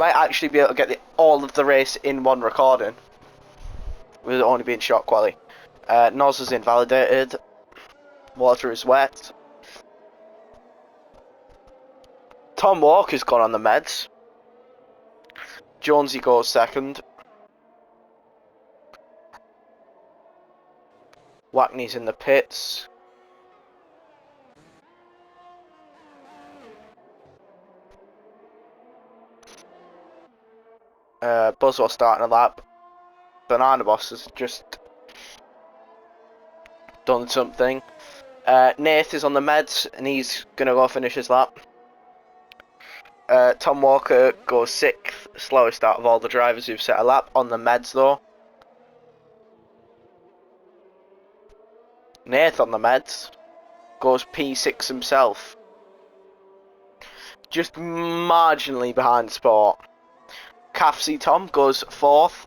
Might actually be able to get all of the race in one recording, with it only being short quali. Noz is invalidated. Water is wet. Tom Walker's gone on the meds. Jonesy goes second. Wackney's in the pits. Buzzwell starting a lap. Banana Boss has just done something. Nath is on the meds and he's gonna go finish his lap. Tom Walker goes 6th, slowest out of all the drivers who've set a lap on the meds though. Nath on the meds goes P6 himself. Just marginally behind Sport. Cafsy Tom goes 4th.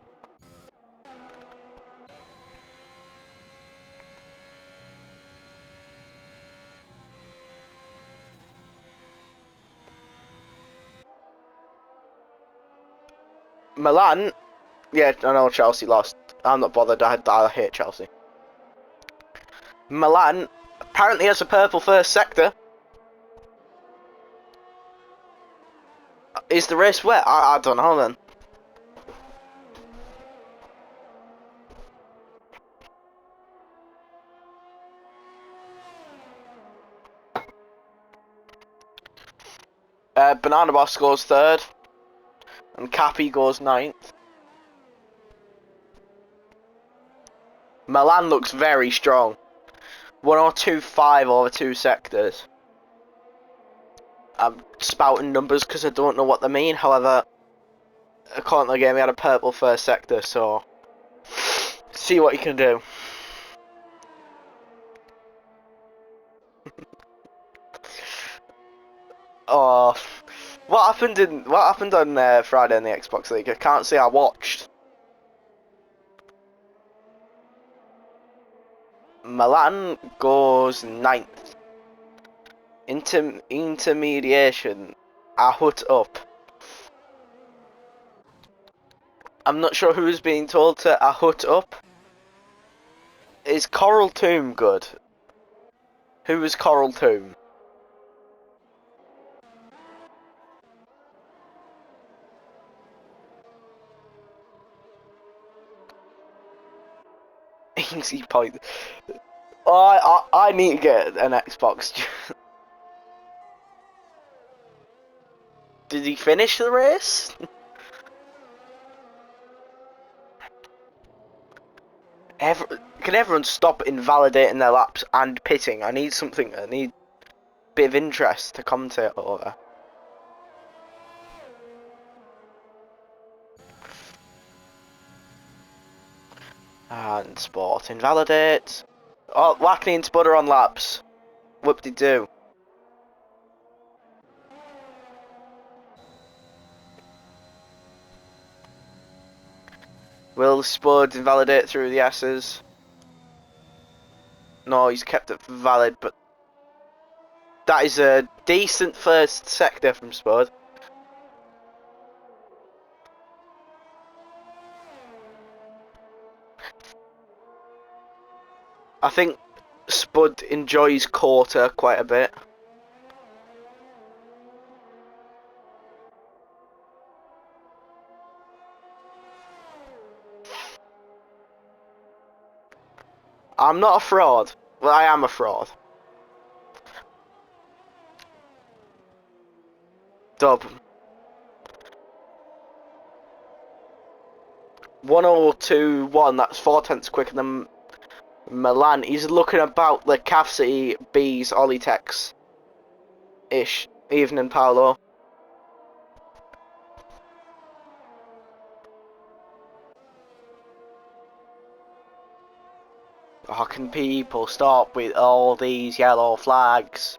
Milan, yeah, I know Chelsea lost. I'm not bothered, I hate Chelsea. Milan apparently has a purple first sector. Is the race wet? I don't know then. Banana Boss goes 3rd. And Cappy goes 9th. Milan looks very strong. 1025 over 2 sectors. I'm spouting numbers because I don't know what they mean. However, according to the game, he had a purple first sector, so see what you can do. Oh, what happened on Friday in the Xbox League? I can't say I watched. Milan goes 9th. Intermediation. I hut up. I'm not sure who's being told to a hut up. Is Coral Tomb good? Who is Coral Tomb? Easy point. Oh, I need to get an Xbox. Did he finish the race? Can everyone stop invalidating their laps and pitting? I need something. I need a bit of interest to commentate over. And Sport invalidate. Oh, Wackney and Spud are on laps. Whoop-de-doo. Will Spud invalidate through the S's? No, he's kept it valid, but that is a decent first sector from Spud. I think Spud enjoys quarter quite a bit. I'm not a fraud. Well, I am a fraud. Dub. 1021, that's 4/10 quicker than Milan. He's looking about the Cafsy B's Ollie Tex ish. Evening, Paolo. Oh, can people stop with all these yellow flags?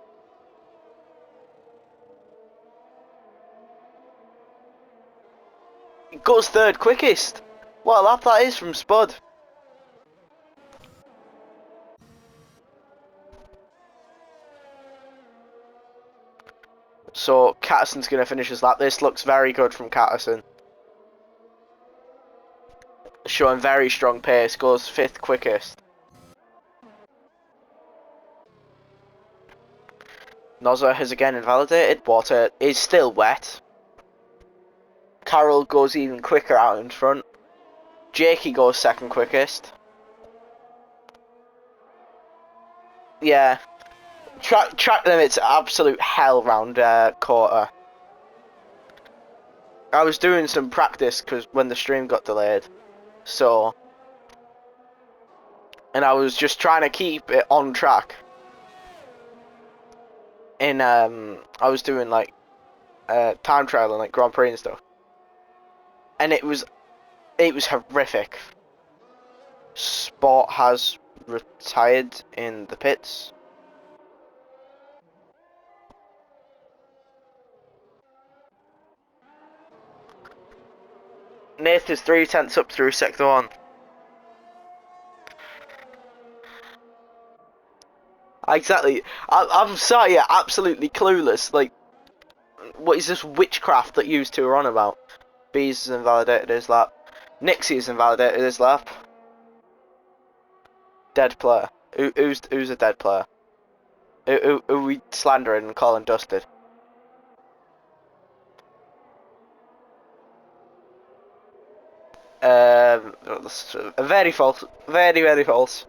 He goes 3rd quickest. What a lap that is from Spud. So Catterson's going to finish his lap. This looks very good from Catterson. Showing very strong pace. Goes 5th quickest. Nozza has again invalidated. Water is still wet. Carroll goes even quicker out in front. Jakey goes 2nd quickest. Yeah. Track limit's absolute hell round quarter. I was doing some practice because when the stream got delayed. So. And I was just trying to keep it on track. I was doing like time trial and like Grand Prix and stuff. And it was horrific. Sport has retired in the pits. Nath is 3/10 up through sector 1. Exactly. I'm sorry, yeah, absolutely clueless. Like, what is this witchcraft that you two are on about? Bees has invalidated his lap. Nixie has invalidated his lap. Dead player. Who's a dead player? Who are we slandering and calling dusted? Very false. Very, very false.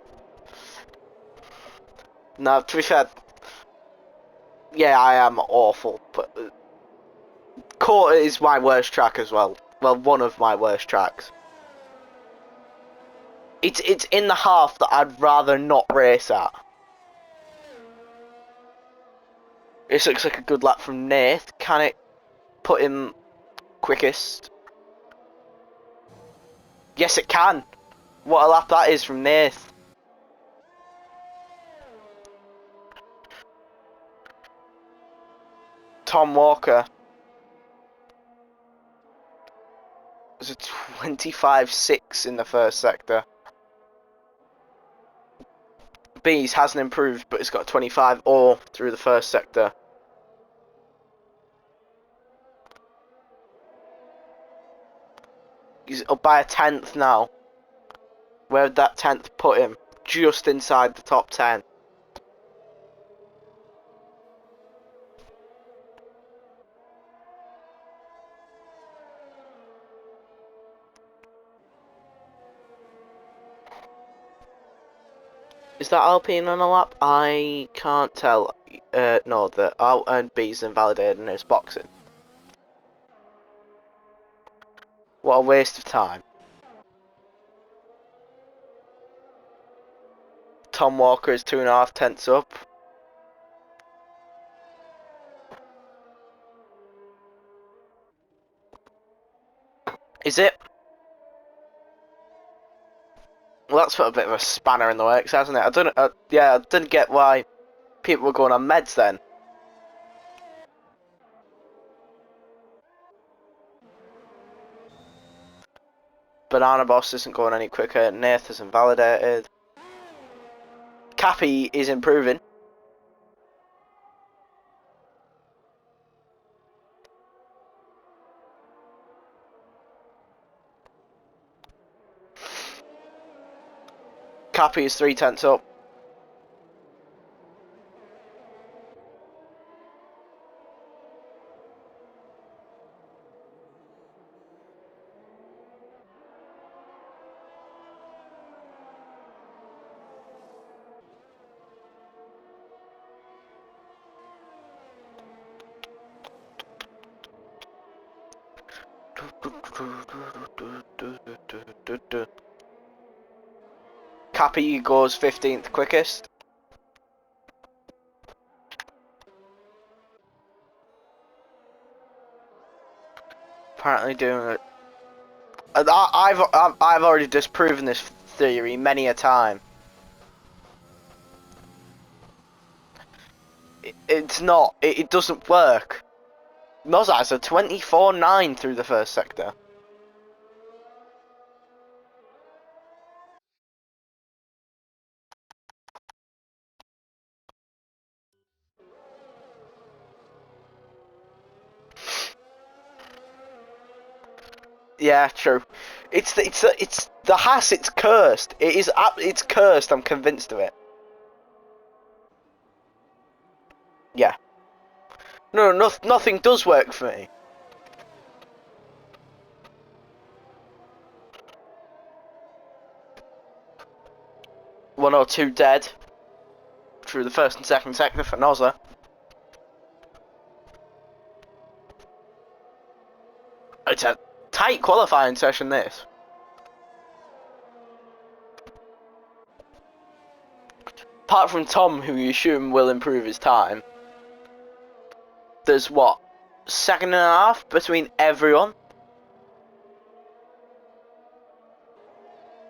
No, to be fair, yeah, I am awful, but Court is my worst track as well. Well, one of my worst tracks. It's in the half that I'd rather not race at. This looks like a good lap from Nath. Can it put him quickest? Yes, it can. What a lap that is from Nath. Tom Walker. There's a 25.6 in the first sector. Bees hasn't improved, but it's got a 25 all through the first sector. He's up by a 10th now. Where would that 10th put him? Just inside the top 10. Is that Alpine on a lap? I can't tell. No, the out and B's invalidated and it's boxing. What a waste of time. Tom Walker is 2.5 tenths up. Is it? Well, that's put a bit of a spanner in the works, hasn't it? I didn't get why people were going on meds then. Banana Boss isn't going any quicker. Nath is invalidated. Cappy is improving. Cappy is 3 tenths up. Cappy goes 15th quickest. Apparently doing it. I've already disproven this theory many a time. It's not. It doesn't work. Nozaz a 24.9 through the first sector. Yeah, true. It's the Haas. It's cursed. It's cursed. I'm convinced of it. Yeah. No, nothing does work for me. One or two dead through the first and second sector for Nozza. It's a tight qualifying session, this. Apart from Tom, who you assume will improve his time, there's what? Second and a half between everyone?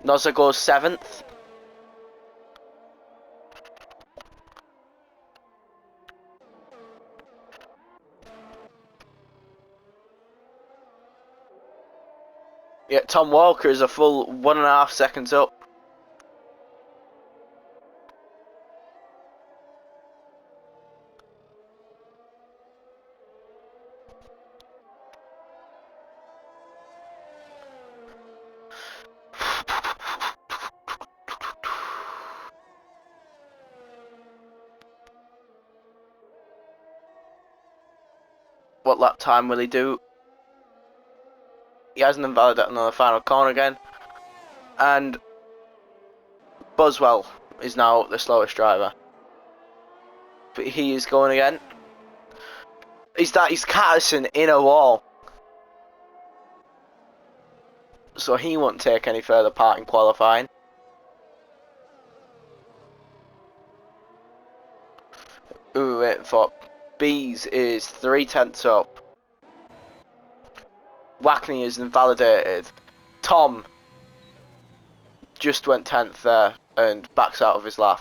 Nozza goes 7th. Yeah, Tom Walker is a full 1.5 seconds up. What lap time will he do? He hasn't invalidated on the final corner again. And Buswell is now the slowest driver. But he is going again. He's Catterson in a wall. So he won't take any further part in qualifying. Ooh, wait for Bees is 3/10 up. Wackney is invalidated. Tom just went 10th there and backs out of his lap.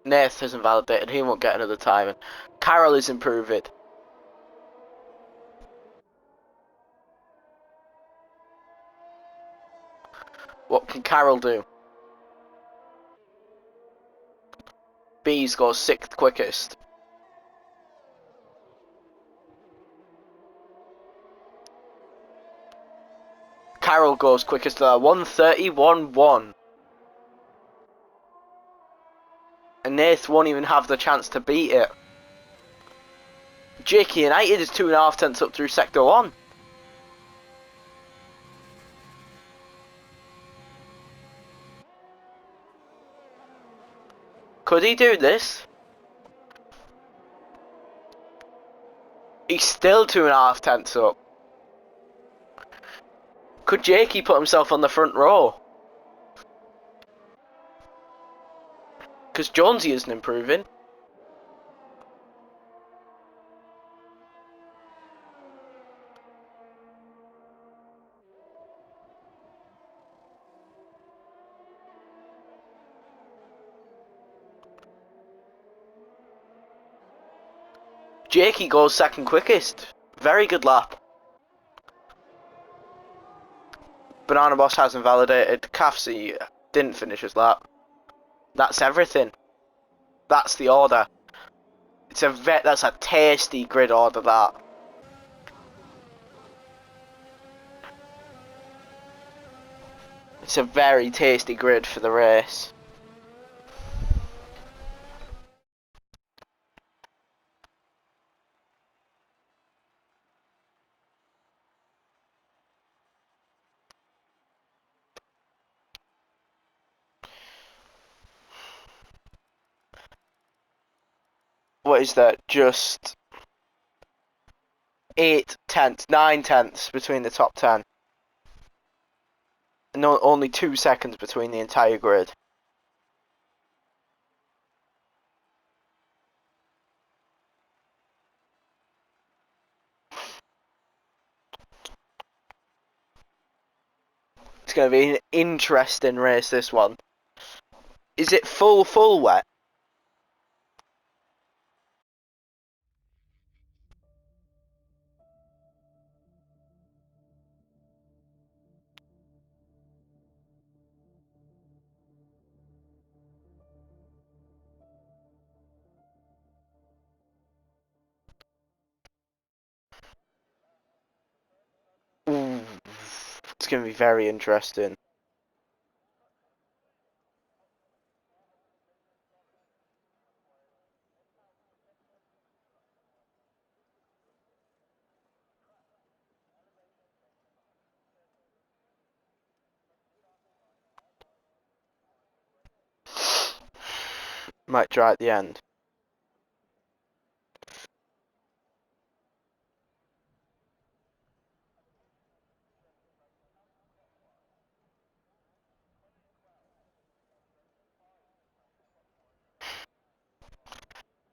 Nath has invalidated, he won't get another time. And Carroll is improving. What can Carroll do? Bees goes 6th quickest. Carroll goes quickest there, 1:31.1. And Nath won't even have the chance to beat it. Jakey United is 2.5 tenths up through sector 1. Could he do this? He's still 2.5 tenths up. Could Jakey put himself on the front row? Because Jonesy isn't improving. Jakey goes 2nd quickest. Very good lap. Banana Boss has invalidated. Kafsi didn't finish his lap. That's everything. That's the order. That's a tasty grid order, that. It's a very tasty grid for the race. What is that? Just 9 tenths between the top 10. No, only 2 seconds between the entire grid. It's going to be an interesting race, this one. Is it full wet? going to be very interesting. Might try at the end.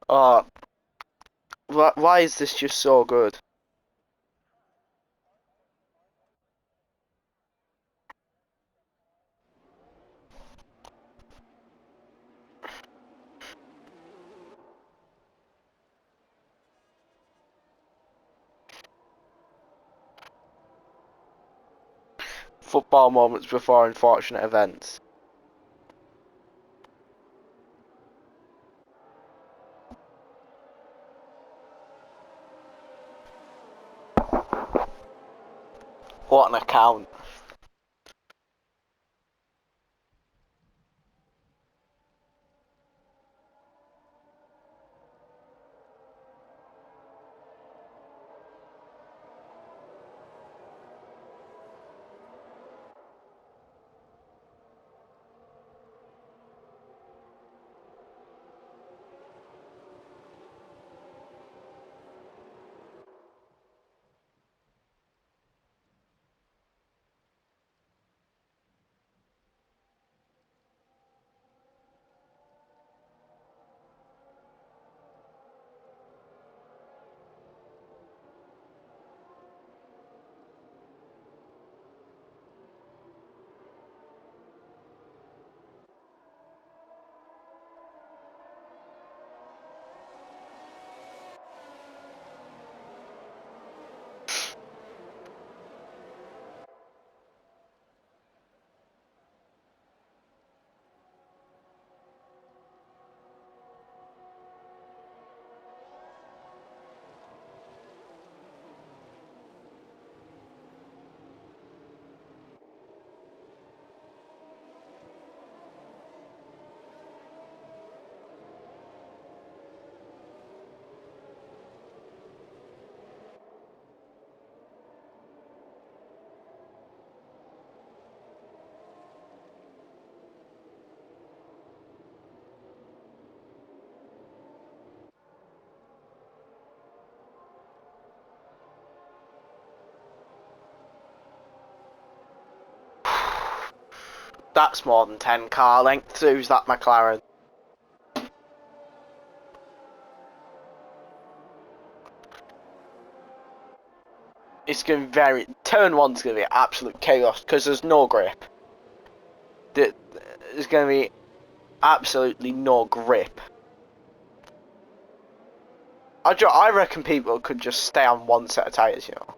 Oh, why is this just so good? Football moments before unfortunate events. What an account. That's more than 10 car lengths. Who's that McLaren? It's going to be turn one's going to be absolute chaos because there's no grip. There's going to be absolutely no grip. I reckon people could just stay on one set of tyres, you know.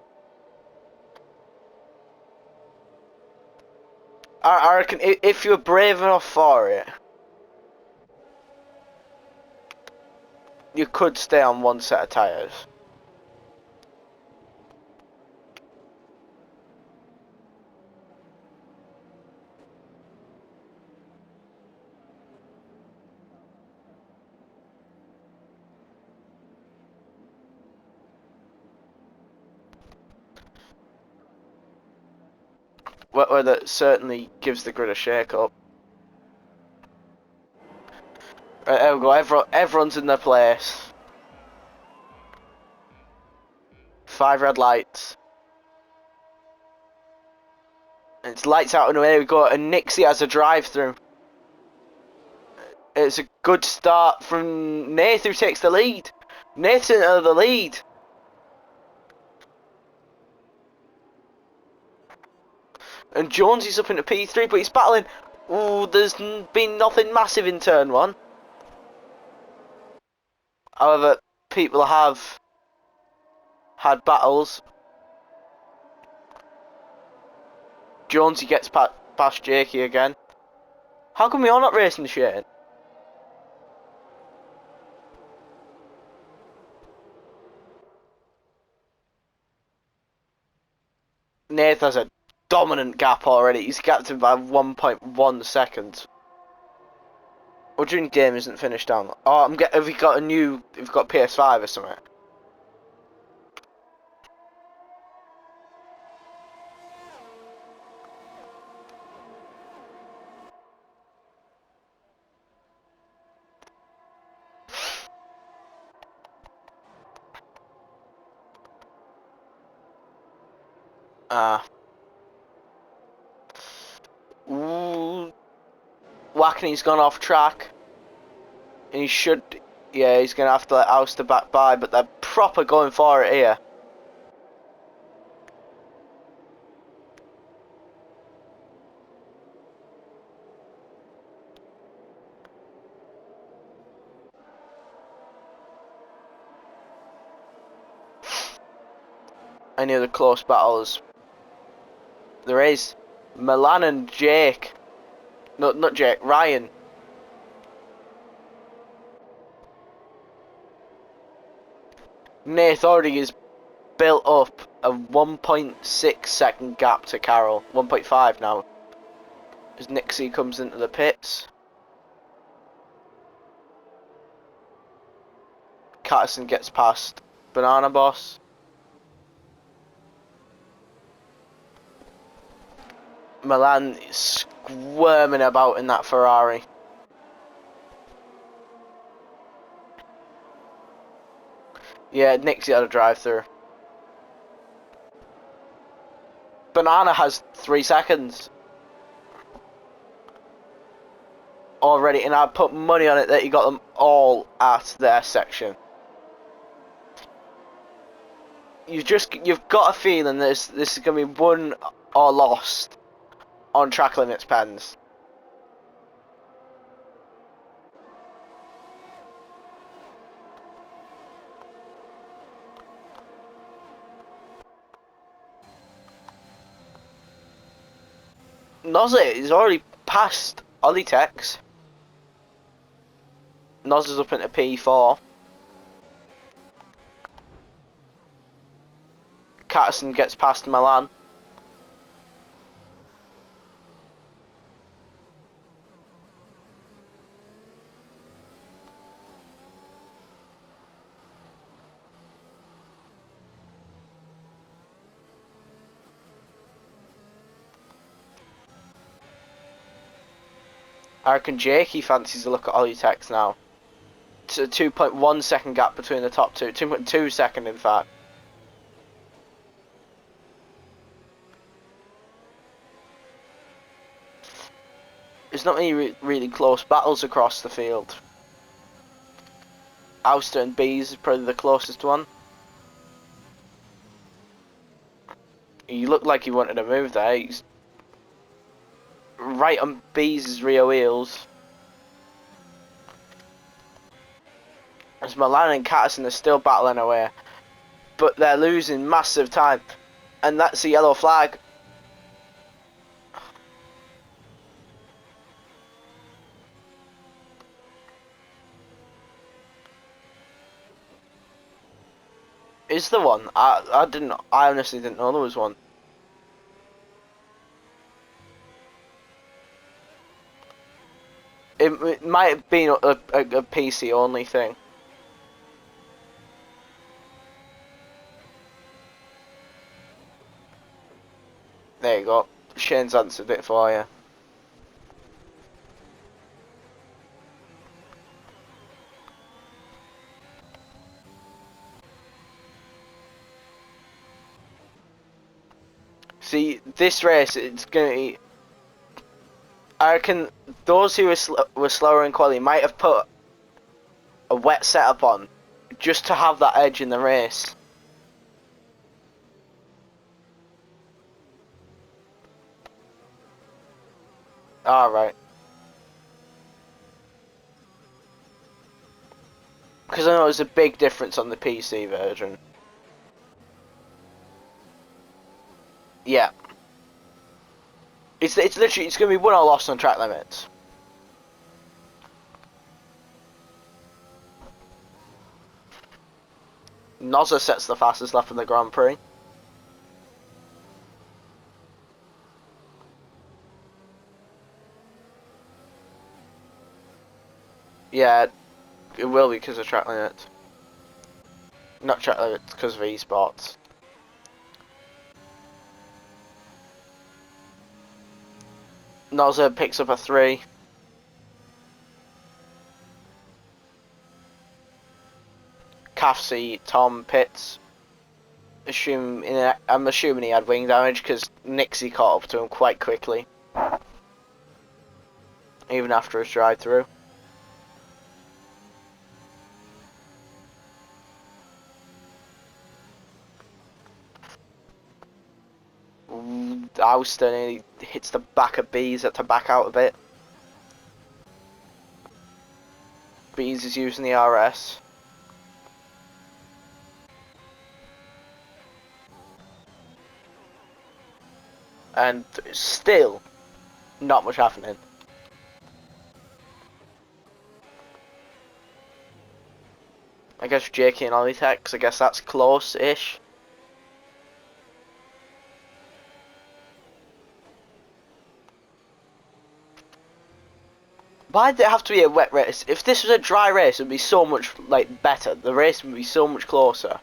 I reckon if you're brave enough for it, you could stay on one set of tyres. Where that certainly gives the grid a shake up. Right, there we go, everyone's in their place. 5 red lights. And it's lights out and away we go, and Nixie has a drive-through. It's a good start from Nath, who takes the lead. Nath's into the lead. And Jones is up into P3, but he's battling. Ooh, there's been nothing massive in turn 1. However, people have had battles. Jonesy gets past Jakey again. How come we are not racing Shane? Nath has a dominant gap already. He's gapped him by 1.1 seconds. What do you mean game isn't finished down? Oh, have we got have you got PS5 or something? Ooh. Wackney's gone off track. And he should, yeah, he's going to have to let Ouster back by, but they're proper going for it here. Any other close battles? There is. Milan and Jake. No, not Jake, Ryan. Nath already is built up a 1.6 second gap to Carroll. 1.5 now. As Nixie comes into the pits. Catterson gets past Banana Boss. Milan is squirming about in that Ferrari. Yeah, Nixie had a drive-through. Banana has 3 seconds already, and I'd put money on it that he got them all at their section. You've got a feeling this is gonna be won or lost on track limits pens. Nozzy is already past Ollie Tex. Noz is up into P4. Catterson gets past Milan. I reckon Jakey fancies a look at Ollie Tex now. It's a 2.1 second gap between the top two. 2.2 second in fact. There's not many really close battles across the field. Ouster and Bees is probably the closest one. He looked like he wanted to move there. He's right on Bees' rear wheels. As Milan and Catterson are still battling away. But they're losing massive time. And that's a yellow flag. Is there one? I honestly didn't know there was one. It might have been a PC only thing. There you go. Shane's answered it for you. See, this race, it's going to be... I reckon those who were slower in quality might have put a wet setup on just to have that edge in the race. Alright. Because I know there's a big difference on the PC version. Yeah. It's literally, it's going to be won or lost on track limits. Nozza sets the fastest lap in the Grand Prix. Yeah, it will be because of track limits. Not track limits, because of esports. Nozza picks up a 3. Cassidy, Tom pits. I'm assuming he had wing damage because Nixie caught up to him quite quickly. Even after his drive through. Austin, he hits the back of Bees to back out a bit. Bees is using the RS. And still, not much happening. I guess JK and Olitex, I guess that's close-ish. Why did it have to be a wet race? If this was a dry race, it would be so much like better. The race would be so much closer.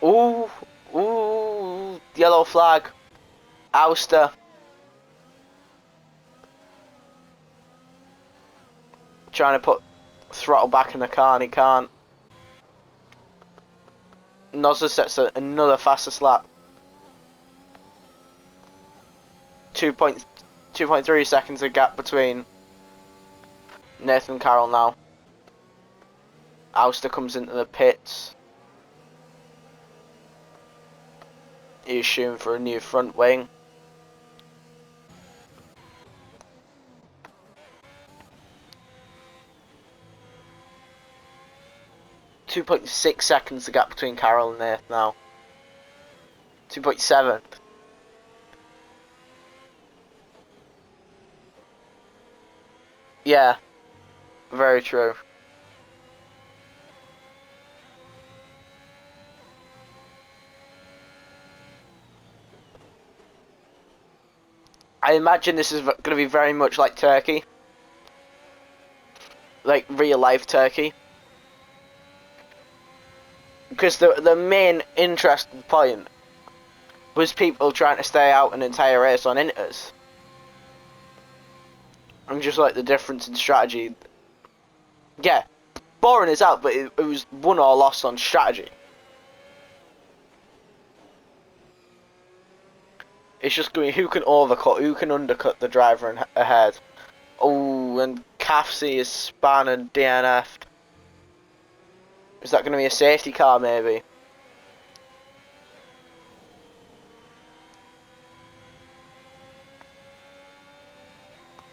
Ooh, ooh, yellow flag. Ouster. Trying to put throttle back in the car and he can't. Nozza sets another fastest lap. 2.3 seconds of gap between Nathan and Carroll now. Ouster comes into the pits. He's shooting for a new front wing. .6 seconds the gap between Carroll and Nathan now. 2.7. Yeah, very true. I imagine this is going to be very much like Turkey. Like real life Turkey. Because the main interesting point was people trying to stay out an entire race on inters. And just like the difference in strategy. Yeah, boring is out, but it was won or lost on strategy. It's just going who can overcut, who can undercut the driver ahead. Oh, and Cassidy is spun and DNF'd. Is that going to be a safety car maybe?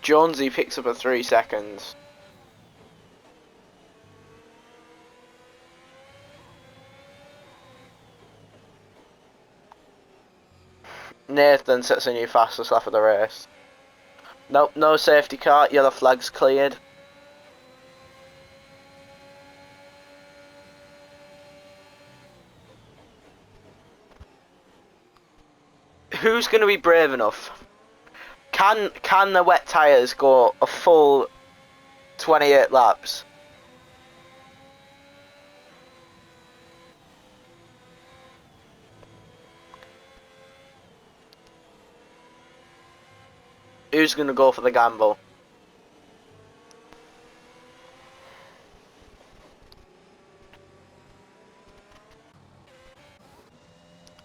Jonesy picks up a 3 seconds. Nathan sets a new fastest lap of the race. Nope, no safety car, yellow flag's cleared. Who's going to be brave enough? Can the wet tyres go a full 28 laps? Who's going to go for the gamble?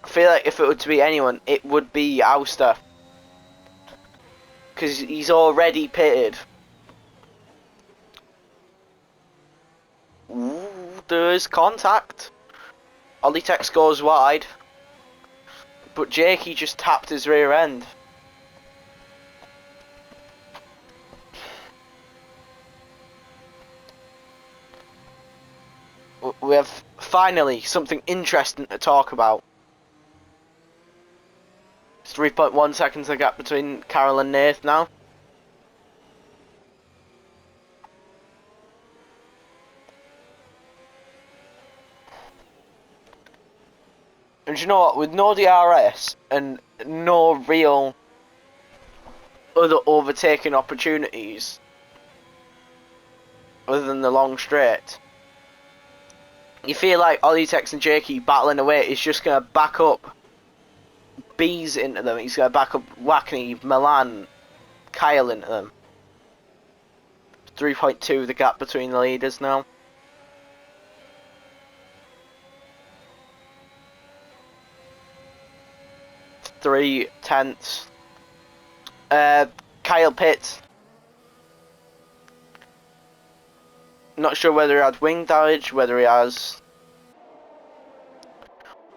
I feel like if it were to be anyone, it would be Ouster. Because he's already pitted. Ooh, there's contact. Olitex goes wide. But Jakey just tapped his rear end. We have finally something interesting to talk about. 3.1 seconds the gap between Carroll and Nath now. And you know what, with no DRS and no real other overtaking opportunities, other than the long straight. You feel like Olitex and Jakey battling away is just going to back up Bees into them. He's going to back up Wackney, Milan, Kyle into them. 3.2 the gap between the leaders now. Three tenths. Kyle Pitts. Not sure whether he had wing damage, whether he has,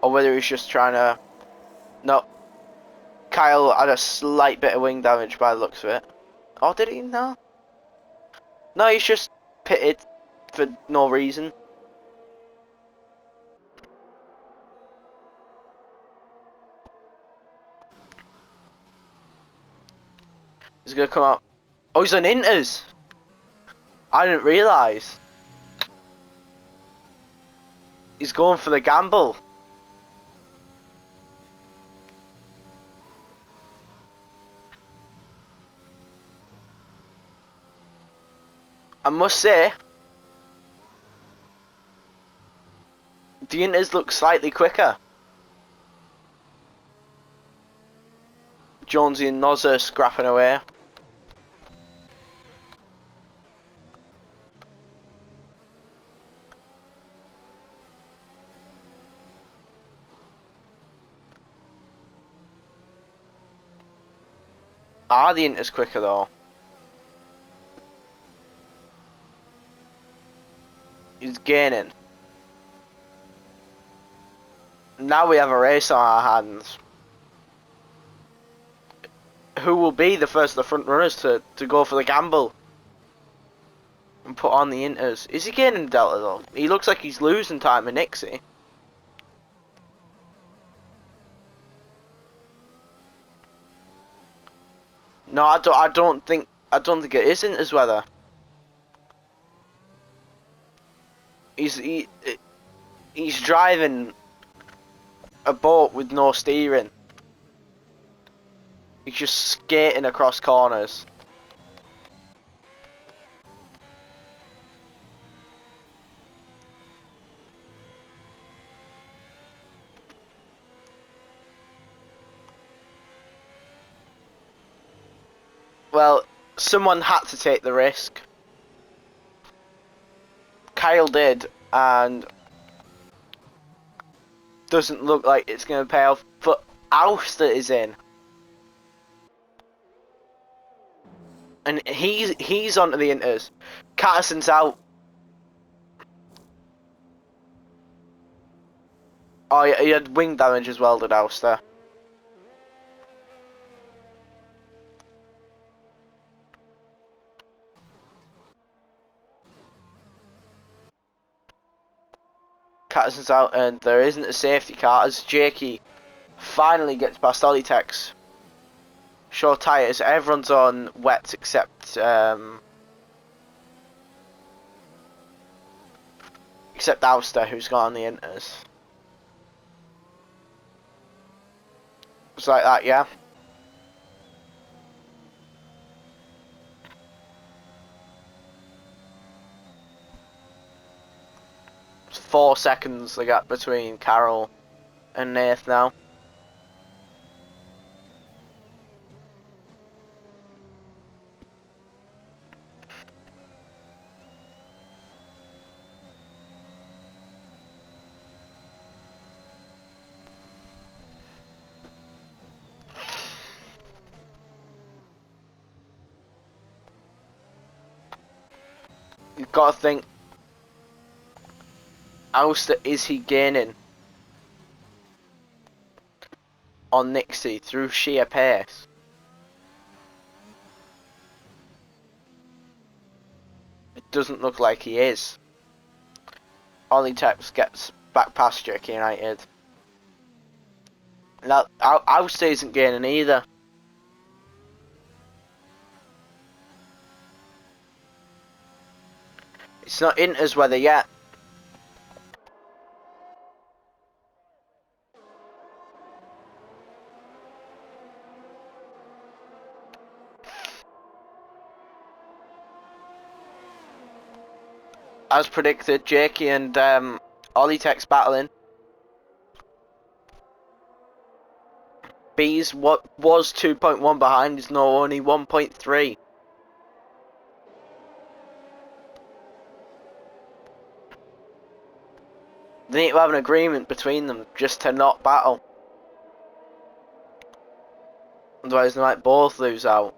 or whether he's just trying to. No, Kyle had a slight bit of wing damage by the looks of it. Oh, did he? No. No, he's just pitted for no reason. He's gonna come out. Oh, he's on inters. I didn't realise. He's going for the gamble. I must say, the inters look slightly quicker. Jonesy and Nozza scrapping away. Are the inters quicker though? He's gaining. Now we have a race on our hands. Who will be the first of the front runners to go for the gamble and put on the inters? Is he gaining Delta though? He looks like he's losing time in Nixie. No, I don't think it is inters weather. He's driving a boat with no steering. He's just skating across corners. Well, someone had to take the risk. Kyle did, and doesn't look like it's going to pay off. But Auster is in, and he's onto the inters. Catterson's out. Oh, he had wing damage as well, did Auster. Catterson's out, and there isn't a safety car as Jakey finally gets past Olitex. Short tyres, everyone's on wets except Auster, who's got on the inters. It's like that, yeah. It's 4 seconds the gap between Carroll and Nath now. You've got to think, Auster, is he gaining on Nixie through sheer pace? It doesn't look like he is. Olitex gets back past Jakey United. Now, Auster isn't gaining either. It's not inters weather yet. as predicted, Jakey and Ollie Tech's battling. B's what was 2.1 behind is now only 1.3. They need to have an agreement between them just to not battle. Otherwise they might both lose out.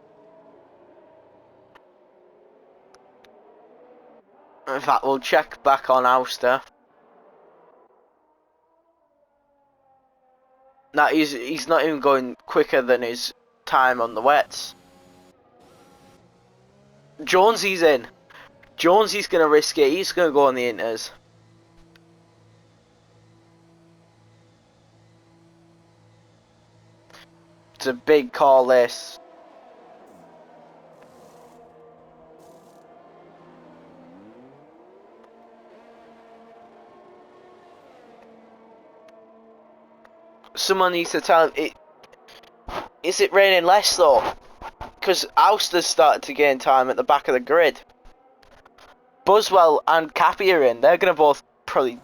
In fact, we'll check back on Auster. No, he's not even going quicker than his time on the wets. Jonesy's in. Jonesy's going to risk it. He's going to go on the inters. It's a big call, this. Someone needs to tell him it. Is it raining less though? Because Auster's started to gain time at the back of the grid. Buswell and Cappy are in. They're going to both probably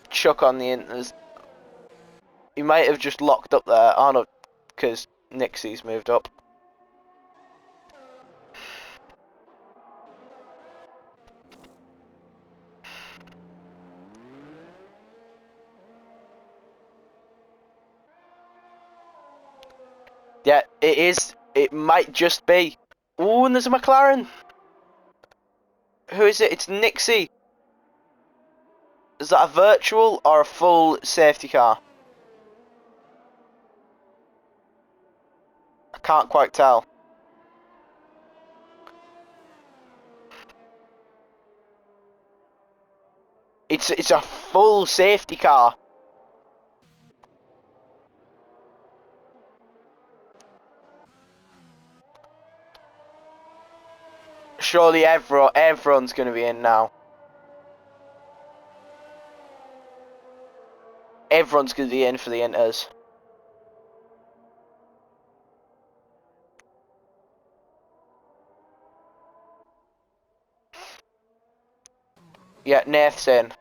chuck on the inters. He might have just locked up there. Oh no, because Nixie's moved up. Yeah, it is. It might just be. Ooh, and there's a McLaren. Who is it? It's Nixie. Is that a virtual or a full safety car? I can't quite tell. It's a full safety car. Surely everyone's going to be in now. Everyone's going to be in for the inters. Yeah, Nath's in.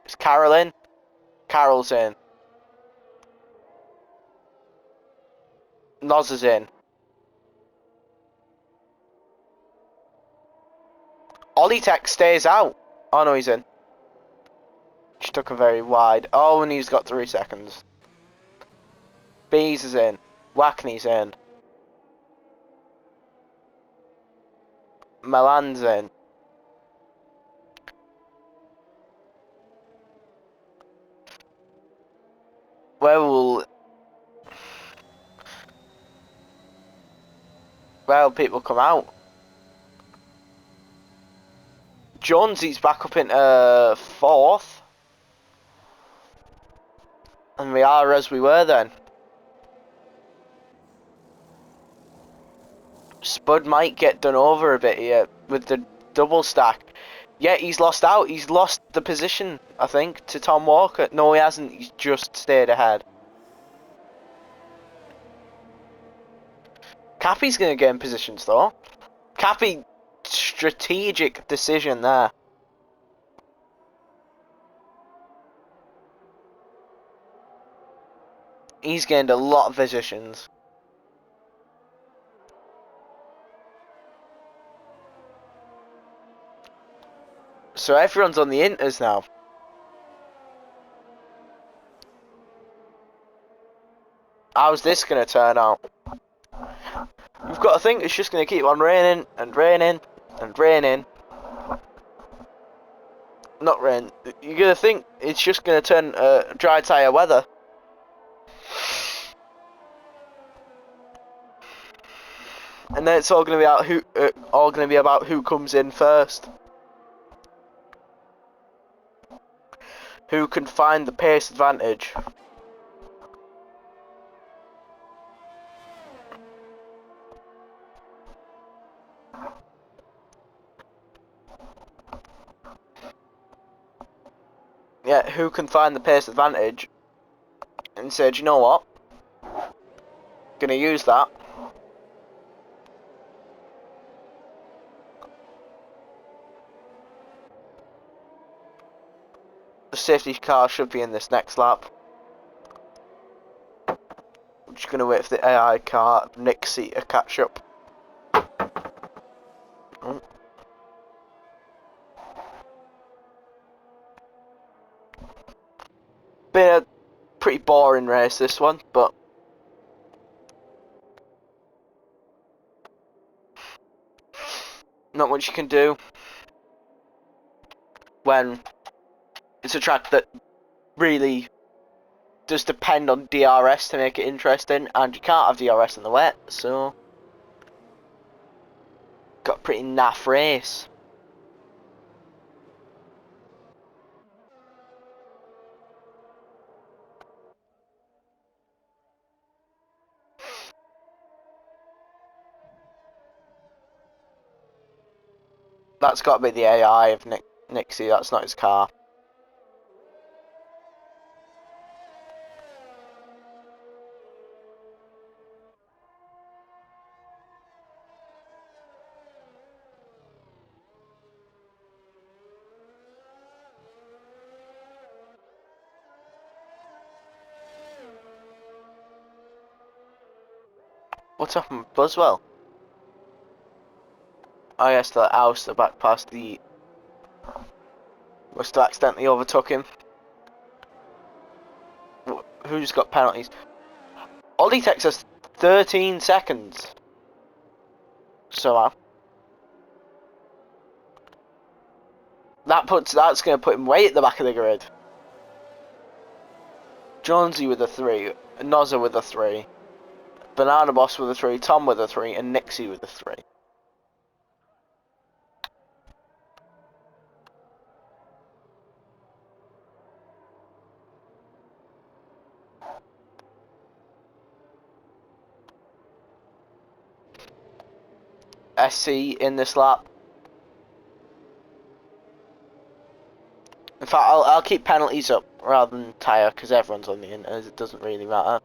Is Carol in? Carol's in. Noz is in. Ollie Tech stays out. Oh no, he's in. Just took a very wide. Oh, and he's got 3 seconds. Bees is in. Wackney's in. Milan's in. Where will people come out? Jonesy's back up into 4th. And we are as we were then. Spud might get done over a bit here with the double stack. Yeah, he's lost out. He's lost the position, I think, to Tom Walker. No, he hasn't. He's just stayed ahead. Cappy's going to get in positions, though. Cappy, strategic decision there. He's gained a lot of positions. So everyone's on the inters now. How's this going to turn out? You've got to think it's just going to keep on raining and raining and raining. Not rain. You're going to think it's just going to turn dry tyre weather. And then it's all going to be about who comes in first. Who can find the pace advantage. Yeah, who can find the pace advantage and say, do you know what? Gonna use that. safety car should be in this next lap. I'm just going to wait for the AI car, Nixie, to catch up. Oh. Been a pretty boring race, this one, but not much you can do when it's a track that really does depend on DRS to make it interesting, and you can't have DRS in the wet, so got a pretty naff race. That's got to be the AI of Nixie, that's not his car. What's happened with Buswell? Oh yes, the house, the back past the... Must have accidentally overtook him. Who's got penalties? Ollie takes us 13 seconds. Somehow. That's going to put him way at the back of the grid. Jonesy with a 3, Nozza with a 3, Banana Boss with a 3, Tom with a 3, and Nixie with a 3. SC in this lap. In fact, I'll keep penalties up rather than tyre because everyone's on the inters. It doesn't really matter.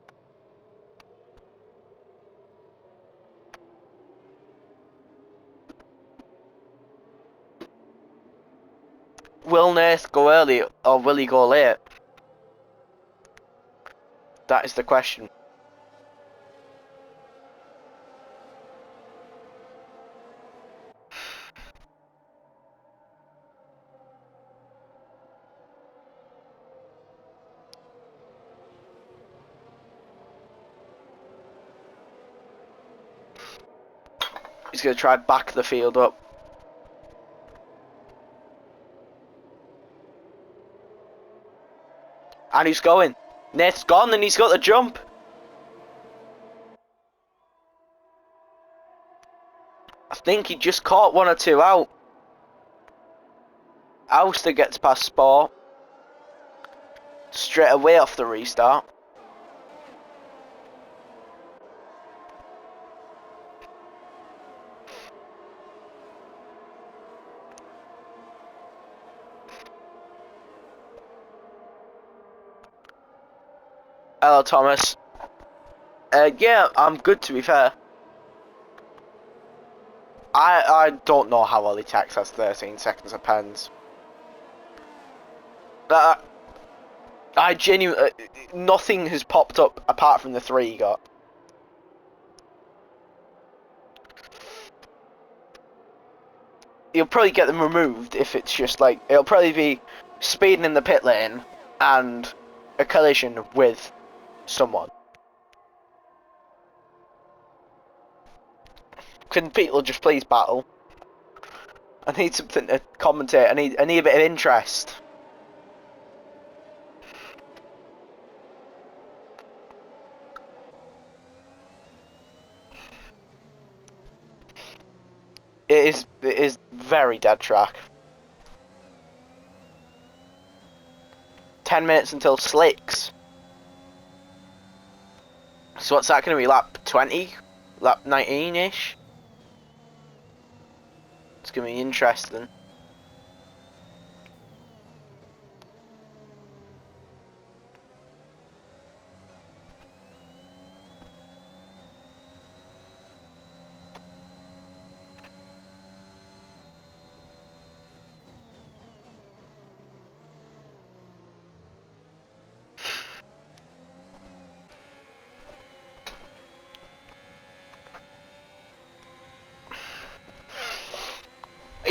Will Nath go early or will he go late? That is the question. He's going to try back the field up. And he's going. Nath's gone and he's got the jump. I think he just caught 1 or 2 out. Auster gets past Sport. Straight away off the restart. Hello, Thomas. Yeah, I'm good to be fair. I don't know how Ollie Tax has 13 seconds of pens. I genuinely... nothing has popped up apart from the 3 he got. You'll probably get them removed if it's just like... It'll probably be speeding in the pit lane and a collision with someone. Can people just please battle? I need something to commentate. I need a bit of interest. It is very dead track. 10 minutes until slicks. So what's that going to be, lap 20? Lap 19-ish? It's going to be interesting.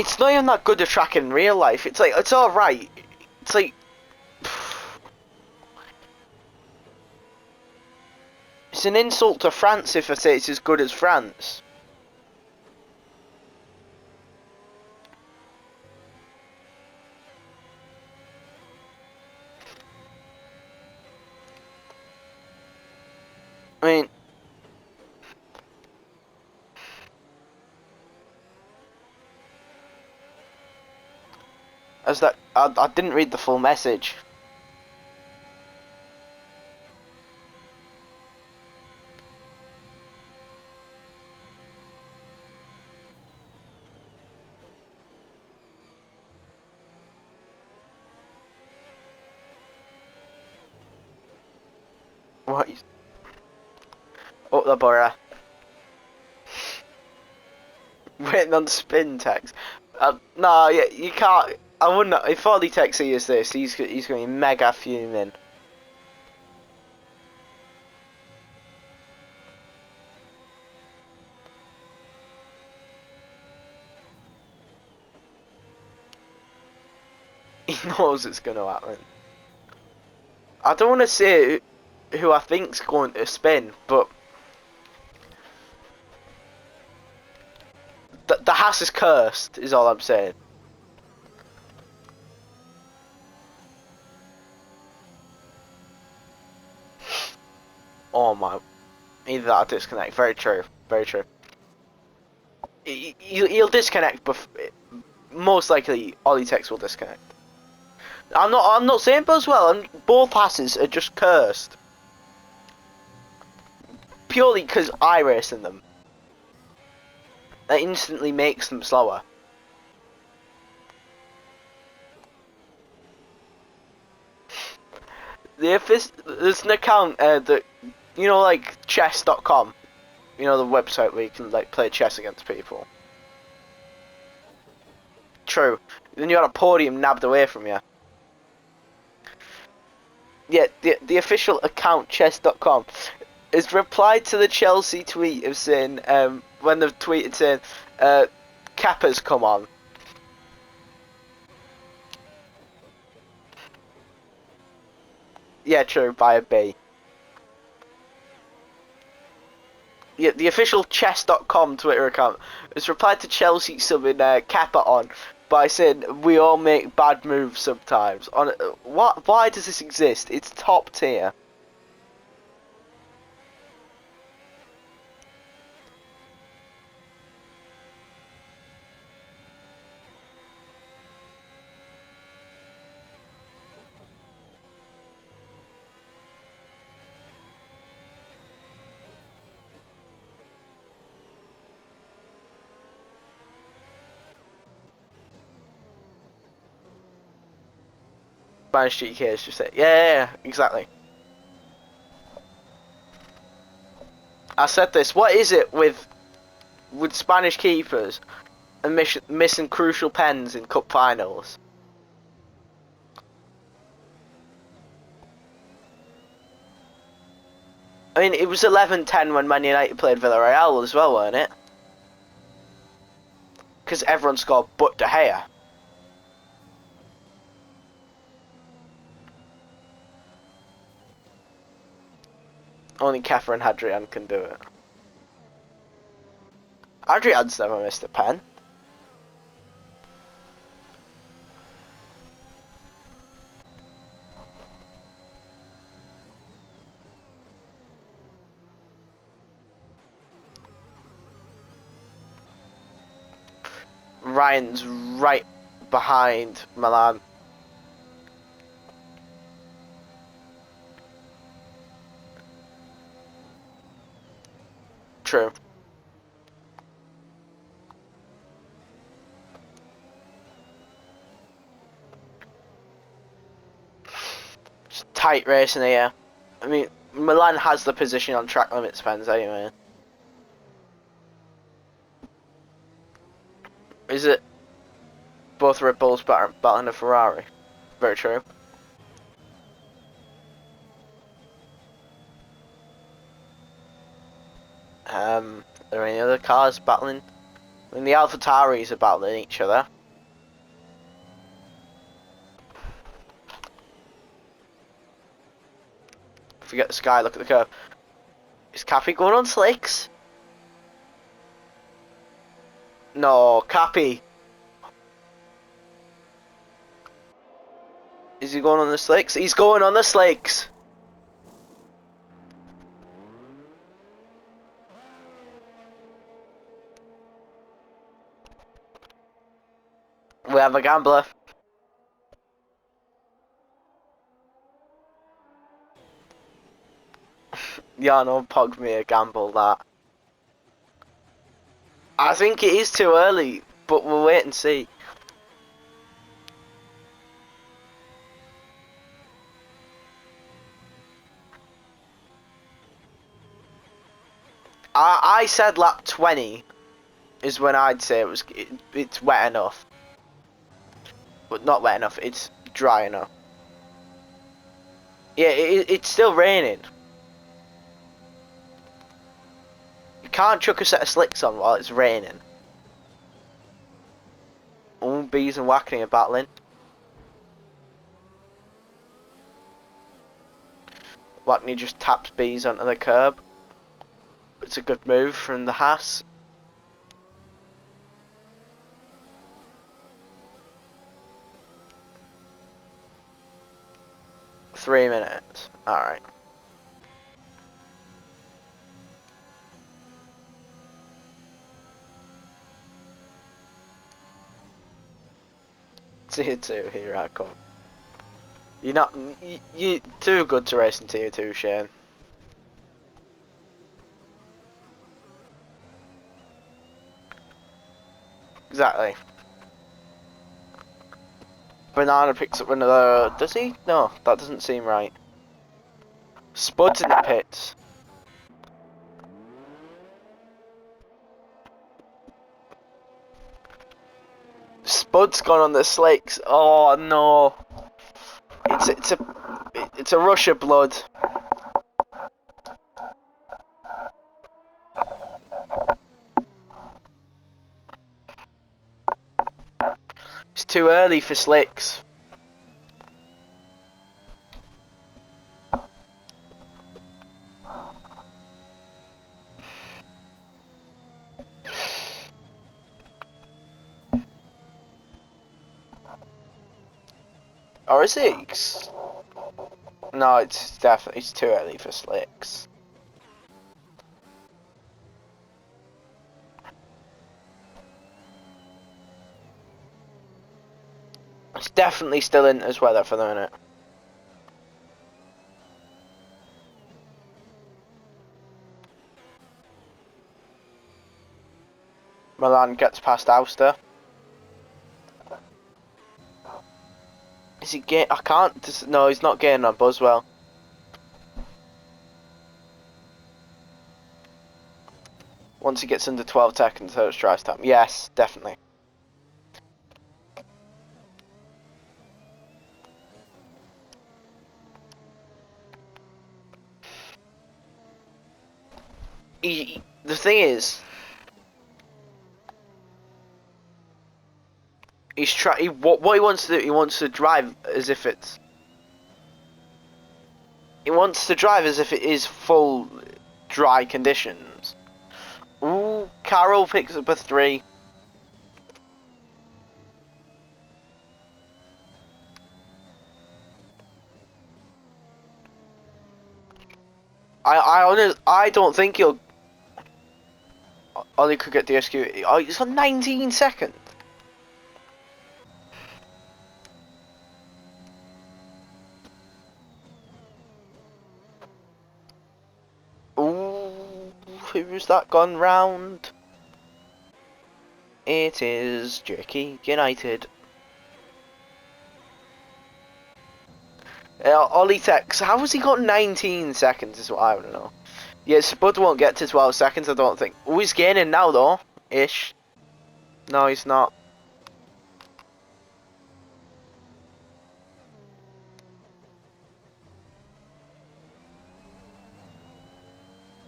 It's not even that good a track in real life. It's like, it's alright. It's like... It's an insult to France if I say it's as good as France. I mean... As that... I didn't read the full message. What is... Up the borough. Waiting on spin text. No, yeah, you can't... I wouldn't... If Ollie Tex hears this, he's going to be mega fuming. He knows it's going to happen. I don't want to say who I think's going to spin, but... The house is cursed, is all I'm saying. Oh my... Either that or disconnect. Very true. Very true. He'll disconnect, but most likely Ollie Tex will disconnect. I'm not saying Boswell, and both passes are just cursed. Purely because iRacing them. That instantly makes them slower. There's an account that, you know, like chess.com, you know, the website where you can like play chess against people. True. Then you got a podium nabbed away from you. Yeah, the official account chess.com has replied to the Chelsea tweet of saying, when they've tweeted saying, Kappa's come on. Yeah, true, by a B. Yeah, the official chess.com Twitter account has replied to Chelsea subbing Kappa on by saying, we all make bad moves sometimes. Why does this exist? It's top tier. Spanish GK is just it. Yeah, exactly. I said this. What is it with Spanish keepers and missing crucial pens in cup finals? I mean, it was 11-10 when Man United played Villarreal as well, weren't it? Because everyone scored but De Gea. Only Kefa and Hadrian can do it. Hadrian's never missed a pen. Ryan's right behind Milan. True. It's tight racing here. I mean, Milan has the position on track limits pens anyway. Is it both Red Bulls battling a Ferrari? Very true. Are there any other cars battling? I mean, the AlphaTauris are battling each other. Forget the sky, look at the curve. Is Cappy going on slicks? No, Cappy. Is he going on the slicks? He's going on the slicks. We have a gambler. Yeah, no, Pog me a gamble that. I think it is too early, but we'll wait and see. I said lap 20 is when I'd say it's wet enough. But not wet enough, it's dry enough. Yeah, it's still raining. You can't chuck a set of slicks on while it's raining. Oh, Bees and Wackney are battling. Wackney just taps Bees onto the curb. It's a good move from the Haas. Three minutes. Alright. Tier 2, here I come. You're not... You're too good to race in Tier 2, Shane. Exactly. Banana picks up another... Does he? No, that doesn't seem right. Spud's in the pits. Spud's gone on the slicks. Oh no! It's a rush of blood. It's too early for slicks. Or is it? No, it's definitely too early for slicks. It's definitely still in as weather for the minute. Milan gets past Auster. Is he get? I can't. No, he's not getting on Buzzwell. Once he gets under 12 seconds, so it's try time. Yes, definitely. The thing is, what he wants to do. He wants to drive as if it's. He wants to drive as if it is full dry conditions. Ooh, Carroll picks up a 3. I don't think he'll. Ollie could get the SQ. Oh, it's on 19 seconds. Ooh, who's that gone round? It is Jerky United. Ollie Tex, how has he got 19 seconds is what I want to know. Yeah, Spud won't get to 12 seconds, I don't think. Oh, he's gaining now though. Ish. No, he's not.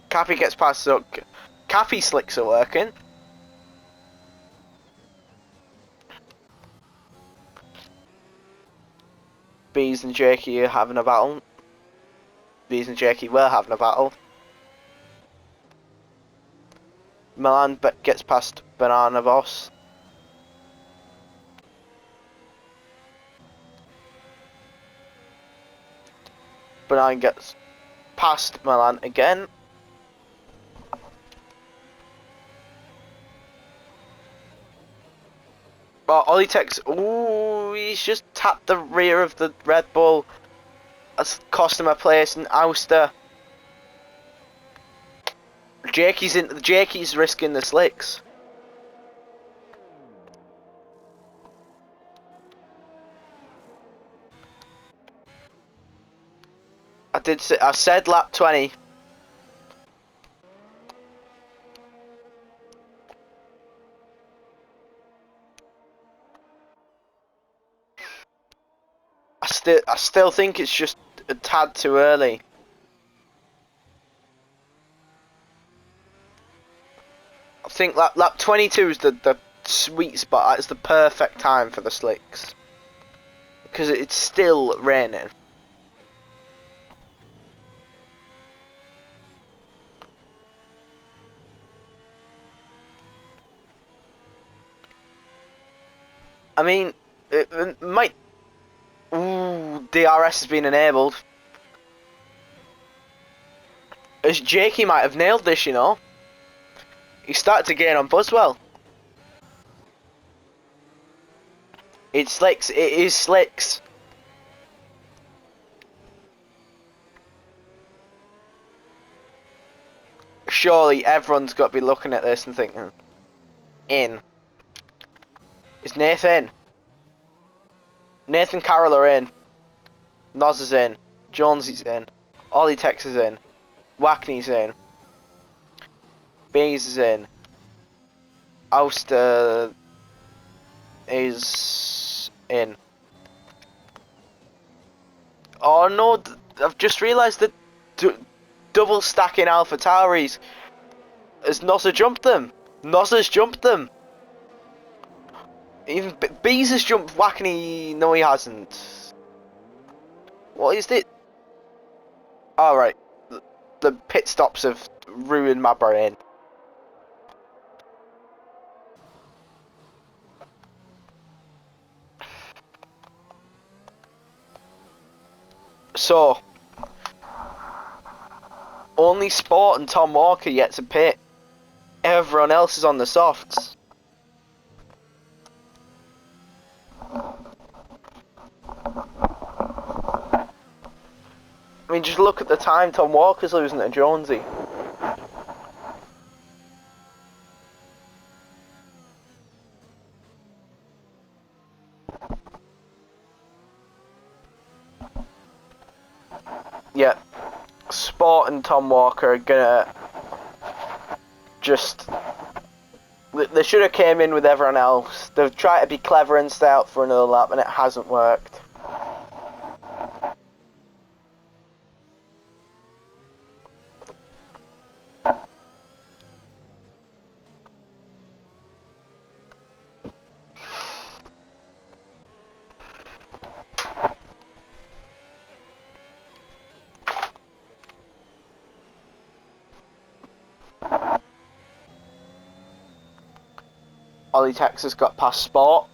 Cappy gets past up. Cappy slicks are working. Bees and Jakey are having a battle. Bees and Jakey were having a battle. Milan gets past Banana Boss. Banana gets past Milan again. Oh, Ollie takes. Ooh, he's just tapped the rear of the Red Bull. That's cost him a place in Ouster. Jakey's risking the slicks. I said lap 20. I still think it's just a tad too early. I think lap 22 is the sweet spot. It's the perfect time for the slicks because it's still raining. I mean, it might. Ooh, DRS has been enabled. As Jakey might have nailed this, you know. He started to gain on Buswell. It's slicks. It is slicks. Surely everyone's got to be looking at this and thinking, in. Is Nathan? Nathan Carroll are in. Noz is in. Jonesy's in. Ollie Tex is in. Wackney's in. Bays is in. Ouster is in. Oh no, I've just realised that double stacking Alpha Tauris has Noza jumped them. Noza's jumped them. Even Bees has jumped Wackney. No, he hasn't. What is it? Alright. The pit stops have ruined my brain. So, only Sport and Tom Walker yet to pit. Everyone else is on the softs. I mean, just look at the time Tom Walker's losing to Jonesy. Yeah, Sport and Tom Walker are gonna just. They should have came in with everyone else. They've tried to be clever and stay out for another lap, and it hasn't worked. Ollie Texas got past Sport.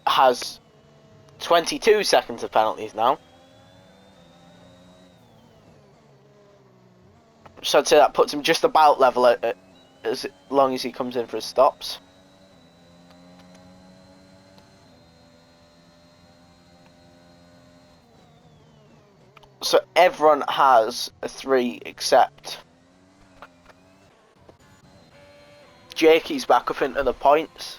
Has 22 seconds of penalties now. So I'd say that puts him just about level as long as he comes in for his stops. So everyone has a 3 except Jakey's back up into the points.